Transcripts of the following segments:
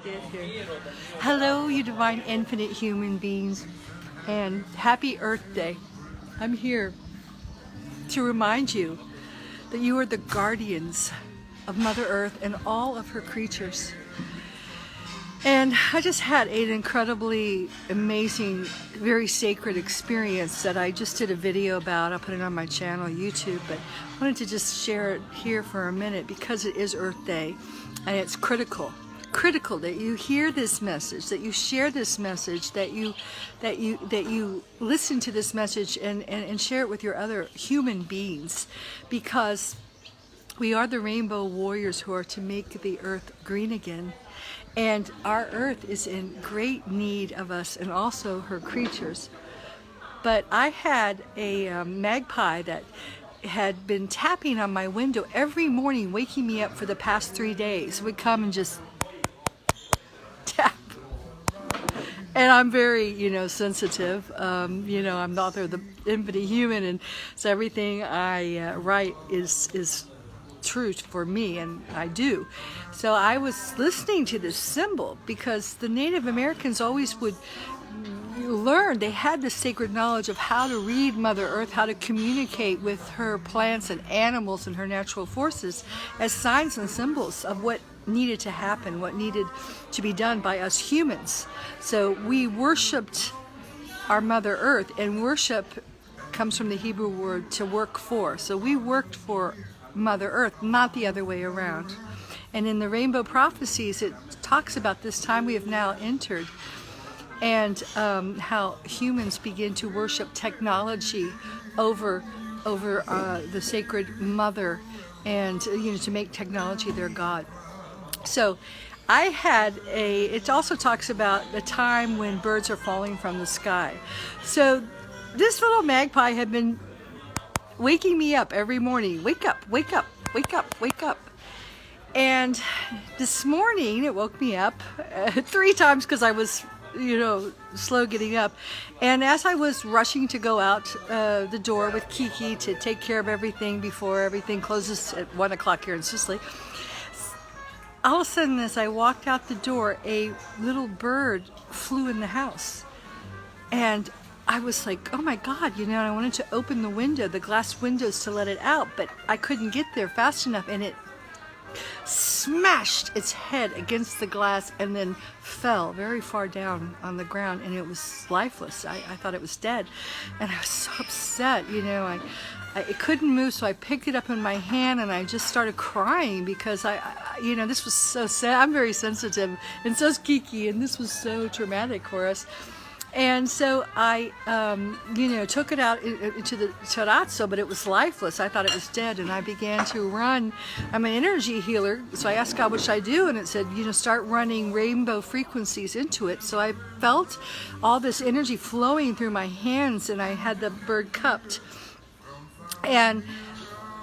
Get here. Hello, you divine infinite human beings, and happy Earth Day. I'm here to remind you that you are the guardians of Mother Earth and all of her creatures. And I just had an incredibly amazing, very sacred experience that I just did a video about. I'll put it on my channel, YouTube, but I wanted to just share it here for a minute because it is Earth Day and it's critical that you hear this message, that you share this message, that you listen to this message and share it with your other human beings, because we are the rainbow warriors who are to make the earth green again. And our earth is in great need of us and also her creatures. But I had a magpie that had been tapping on my window every morning, waking me up for the past 3 days. It would come and just tap. And I'm very, sensitive. I'm the author of The Infinite Human, and so everything I write is true for me, and I do. So I was listening to this symbol because the Native Americans always would learn. They had the sacred knowledge of how to read Mother Earth, how to communicate with her plants and animals and her natural forces as signs and symbols of what needed to happen, what needed to be done by us humans. So we worshipped our Mother Earth, and worship comes from the Hebrew word to work for. So we worked for Mother Earth, not the other way around. And in the Rainbow Prophecies, it talks about this time we have now entered, and how humans begin to worship technology over the sacred Mother, and to make technology their god. So I had it also talks about the time when birds are falling from the sky. So this little magpie had been waking me up every morning. Wake up, wake up, wake up, wake up. And this morning it woke me up 3 times because I was, slow getting up. And as I was rushing to go out the door with Kiki to take care of everything before everything closes at 1 o'clock here in Sicily, all of a sudden as I walked out the door, a little bird flew in the house. And I was like, oh my God, I wanted to open the window, the glass windows, to let it out, but I couldn't get there fast enough, and it smashed its head against the glass and then fell very far down on the ground, and it was lifeless. I thought it was dead, and I was so upset. It couldn't move, so I picked it up in my hand and I just started crying because this was so sad. I'm very sensitive, and so's Kiki, and this was so traumatic for us. And so I, took it out into the terrazzo, but it was lifeless. I thought it was dead, and I began to run. I'm an energy healer, so I asked God, what should I do? And it said, start running rainbow frequencies into it. So I felt all this energy flowing through my hands, and I had the bird cupped. And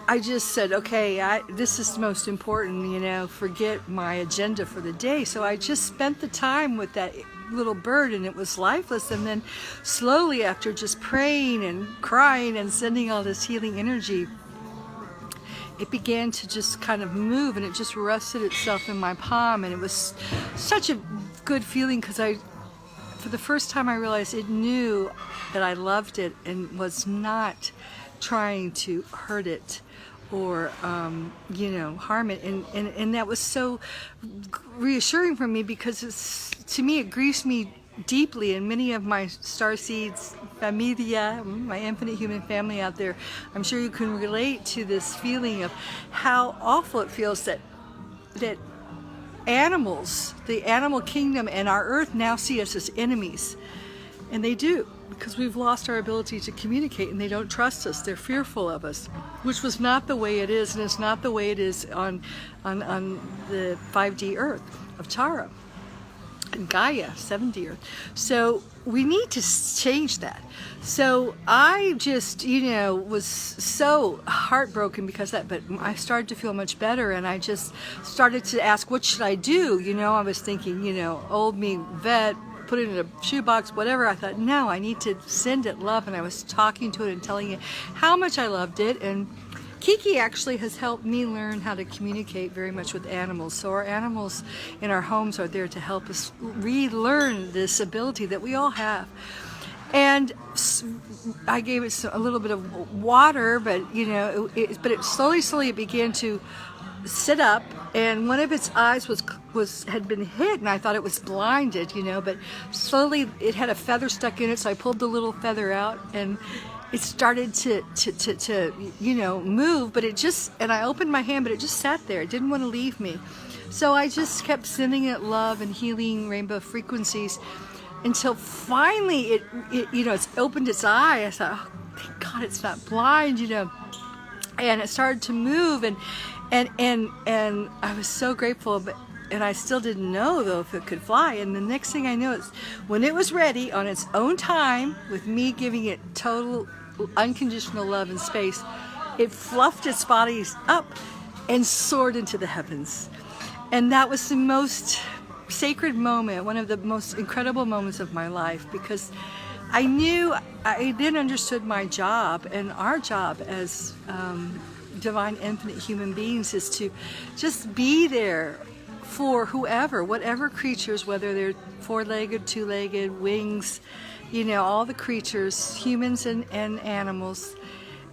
I just said, okay, this is the most important, forget my agenda for the day. So I just spent the time with that little bird, and it was lifeless. And then slowly, after just praying and crying and sending all this healing energy, it began to just kind of move, and it just rested itself in my palm. And it was such a good feeling because for the first time I realized it knew that I loved it and was not trying to hurt it or harm it, and that was so reassuring for me, because to me it grieves me deeply, and many of my starseeds familia, my infinite human family out there, I'm sure you can relate to this feeling of how awful it feels that animals, the animal kingdom and our earth, now see us as enemies. And they do, because we've lost our ability to communicate, and they don't trust us. They're fearful of us, which was not the way it is, and it's not the way it is on the 5D Earth of Tara and Gaia, 7D Earth. So we need to change that. So I just, was so heartbroken because of that, but I started to feel much better, and I just started to ask, what should I do? I was thinking, old me, vet, put it in a shoebox, whatever. I thought, no, I need to send it love. And I was talking to it and telling it how much I loved it, and Kiki actually has helped me learn how to communicate very much with animals. So our animals in our homes are there to help us relearn this ability that we all have. And I gave it a little bit of water, but but it slowly it began to sit up, and one of its eyes had been hit, and I thought it was blinded, but slowly it had a feather stuck in it, so I pulled the little feather out, and it started to move, but and I opened my hand, but it just sat there. It didn't want to leave me. So I just kept sending it love and healing rainbow frequencies until finally it's opened its eye. I thought, oh, thank God it's not blind, and it started to move, and I was so grateful, and I still didn't know though if it could fly. And the next thing I know is when it was ready on its own time, with me giving it total unconditional love and space, it fluffed its body up and soared into the heavens. And that was the most sacred moment, one of the most incredible moments of my life, because I then understood my job, and our job as divine infinite human beings is to just be there for whoever, whatever creatures, whether they're four-legged, two-legged, wings, all the creatures, humans and animals,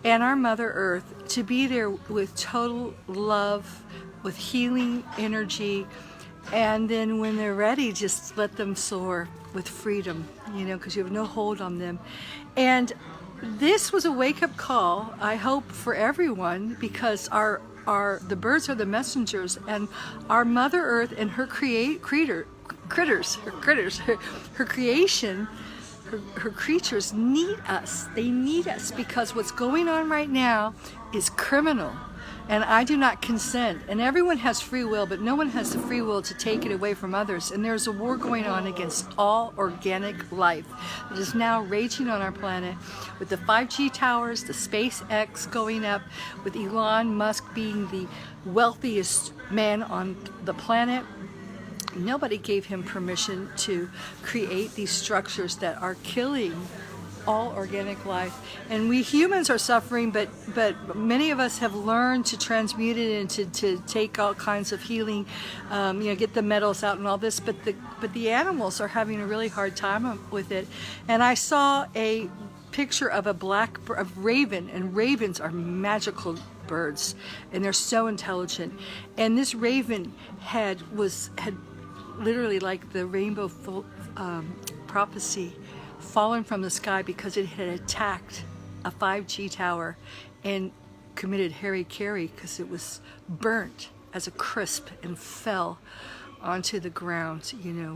and our Mother Earth, to be there with total love, with healing energy, and then when they're ready, just let them soar with freedom, because you have no hold on them. And this was a wake-up call, I hope, for everyone, because the birds are the messengers, and our Mother Earth and her her creatures need us. They need us, because what's going on right now is criminal, and I do not consent. And everyone has free will, but no one has the free will to take it away from others. And there's a war going on against all organic life that is now raging on our planet, with the 5G towers, the SpaceX going up, with Elon Musk being the wealthiest man on the planet. Nobody gave him permission to create these structures that are killing all organic life, and we humans are suffering, but many of us have learned to transmute it and to take all kinds of healing, get the metals out and all this, but the animals are having a really hard time with it. And I saw a picture of a raven, and ravens are magical birds, and they're so intelligent, and this raven had literally, like the rainbow prophecy, fallen from the sky because it had attacked a 5G tower and committed hara-kiri, because it was burnt as a crisp and fell onto the ground,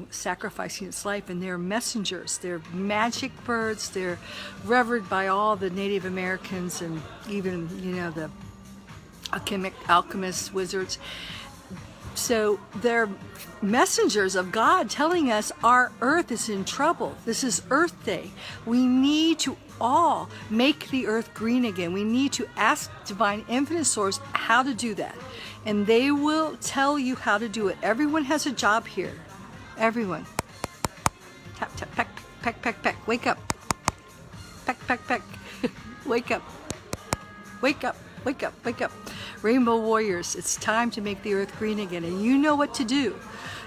sacrificing its life. And they're messengers, they're magic birds, they're revered by all the Native Americans, and even the alchemists, wizards. So they're messengers of God, telling us our earth is in trouble. This is Earth Day. We need to all make the earth green again. We need to ask Divine Infinite Source how to do that, and they will tell you how to do it. Everyone has a job here. Everyone. Tap, tap, peck, peck, peck, peck. Wake up. Peck, peck, peck. Wake up. Wake up. Wake up, wake up. Rainbow Warriors, it's time to make the earth green again, and you know what to do.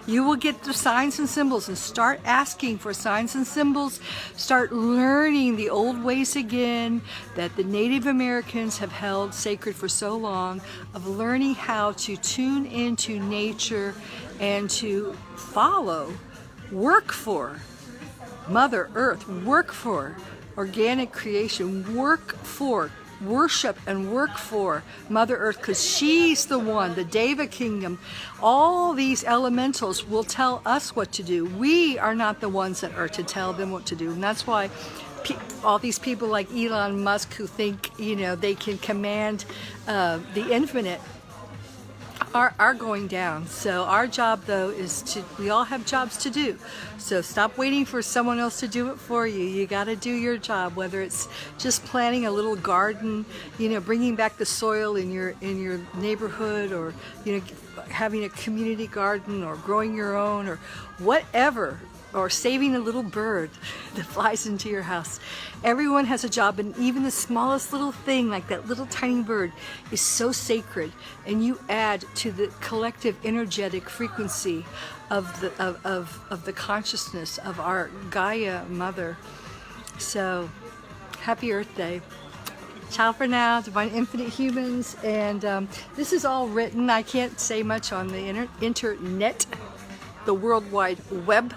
You will get the signs and symbols, and start asking for signs and symbols. Start learning the old ways again that the Native Americans have held sacred for so long, of learning how to tune into nature and to follow, work for Mother Earth, work for organic creation, work for worship and work for Mother Earth, because she's the one, the Deva Kingdom. All these elementals will tell us what to do. We are not the ones that are to tell them what to do. And that's why all these people like Elon Musk, who think they can command the infinite, are going down. So our job, though, is we all have jobs to do. So stop waiting for someone else to do it for you. You got to do your job, whether it's just planting a little garden, bringing back the soil in your neighborhood, or having a community garden, or growing your own, or whatever. or saving a little bird that flies into your house. Everyone has a job, and even the smallest little thing, like that little tiny bird, is so sacred, and you add to the collective energetic frequency of the consciousness of our Gaia Mother. So, happy Earth Day. Ciao for now, Divine Infinite Humans. And this is all written. I can't say much on the internet, the World Wide Web,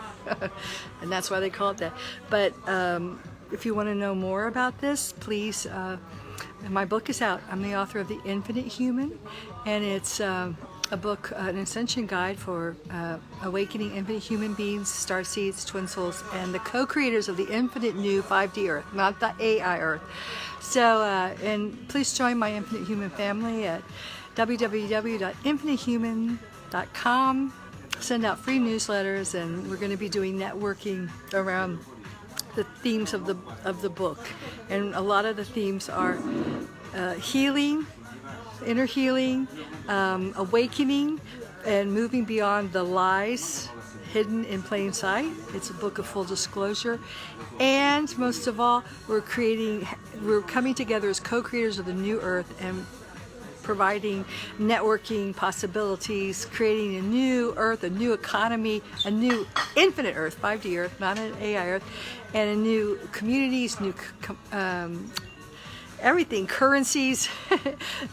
and that's why they call it that. But if you want to know more about this, please, my book is out. I'm the author of The Infinite Human, and it's a book, an Ascension guide for awakening infinite human beings, starseeds, twin souls, and the co-creators of the infinite new 5D Earth, not the AI Earth. So, and please join my Infinite Human family at www.infinitehuman.com. Send out free newsletters, and we're going to be doing networking around the themes of the book. And a lot of the themes are healing, inner healing, awakening, and moving beyond the lies hidden in plain sight. It's a book of full disclosure. And most of all, we're coming together as co-creators of the new earth and providing networking possibilities, creating a new earth, a new economy, a new infinite earth, 5D earth, not an AI earth, and a new communities, new everything, currencies,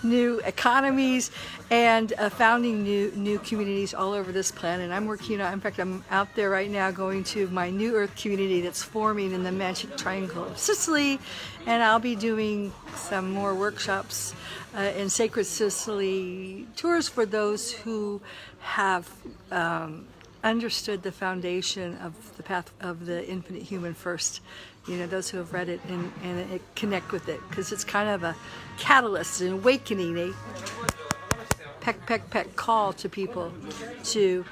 new economies, and founding new communities all over this planet. I'm working on, in fact, I'm out there right now going to my new earth community that's forming in the Magic Triangle of Sicily, and I'll be doing some more workshops in Sacred Sicily tours for those who have understood the foundation of the path of the infinite human first. You know, those who have read it and connect with it, because it's kind of a catalyst, an awakening, a peck call to people to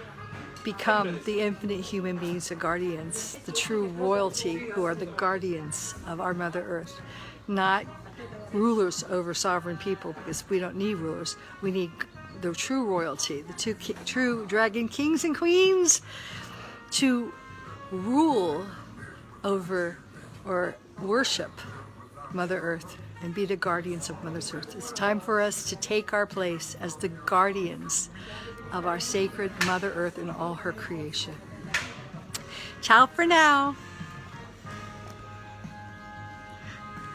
become the infinite human beings, the guardians, the true royalty who are the guardians of our Mother Earth, not rulers over sovereign people, because we don't need rulers. We need the true royalty, the true dragon kings and queens to rule over or worship Mother Earth and be the guardians of Mother Earth. It's time for us to take our place as the guardians of our sacred Mother Earth and all her creation. Ciao for now.